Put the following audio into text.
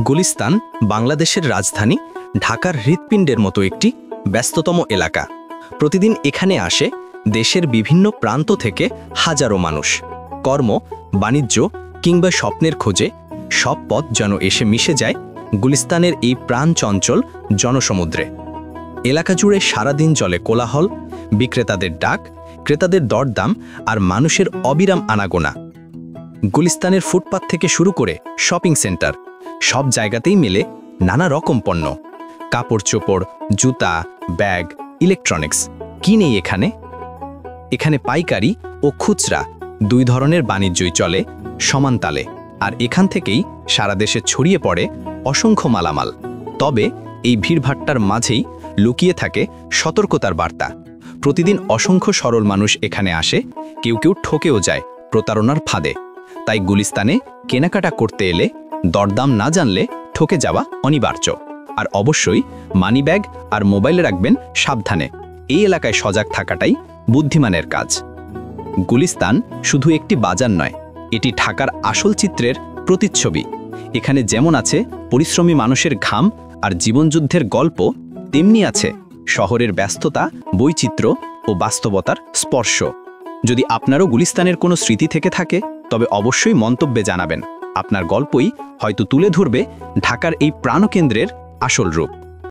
গুলিস্তান বাংলাদেশের রাজধানী ঢাকার হৃৎপিণ্ডের মতো একটি ব্যস্ততম এলাকা। প্রতিদিন এখানে আসে দেশের বিভিন্ন প্রান্ত থেকে হাজারো মানুষ। কর্ম, বাণিজ্য কিংবা স্বপ্নের খোঁজে সব পথ যেন এসে মিশে যায় গুলিস্তানের এই প্রাণচঞ্চল জনসমুদ্রে। এলাকা জুড়ে সারাদিন চলে কোলাহল, বিক্রেতাদের ডাক, ক্রেতাদের দরদাম আর মানুষের অবিরাম আনাগোনা। গুলিস্তানের ফুটপাত থেকে শুরু করে শপিং সেন্টার, সব জায়গাতেই মেলে নানা রকম পণ্য। কাপড় চোপড়, জুতা, ব্যাগ, ইলেকট্রনিক্স। কি নেই এখানে? এখানে পাইকারি ও খুচরা দুই ধরনের বাণিজ্যই চলে সমান তালে, আর এখান থেকেই সারা দেশে ছড়িয়ে পড়ে অসংখ্য মালামাল। তবে এই ভিড়ভাট্টার মাঝেই লুকিয়ে থাকে সতর্কতার বার্তা। প্রতিদিন অসংখ্য সরল মানুষ এখানে আসে, কেউ কেউ ঠকেও যায় প্রতারণার ফাঁদে। তাই গুলিস্তানে কেনাকাটা করতে এলে দরদাম না জানলে ঠকে যাওয়া অনিবার্য। আর অবশ্যই মানিব্যাগ আর মোবাইল রাখবেন সাবধানে। এই এলাকায় সজাগ থাকাটাই বুদ্ধিমানের কাজ। গুলিস্তান শুধু একটি বাজার নয়, এটি ঢাকার আসল চিত্রের প্রতিচ্ছবি। এখানে যেমন আছে পরিশ্রমী মানুষের ঘাম আর জীবনযুদ্ধের গল্প, তেমনি আছে শহরের ব্যস্ততা, বৈচিত্র্য ও বাস্তবতার স্পর্শ। যদি আপনারও গুলিস্তানের কোনো স্মৃতি থেকে থাকে, তবে অবশ্যই মন্তব্যে জানাবেন। আপনার গল্পই হয়তো তুলে ধরবে ঢাকার এই প্রাণকেন্দ্রের আসল রূপ।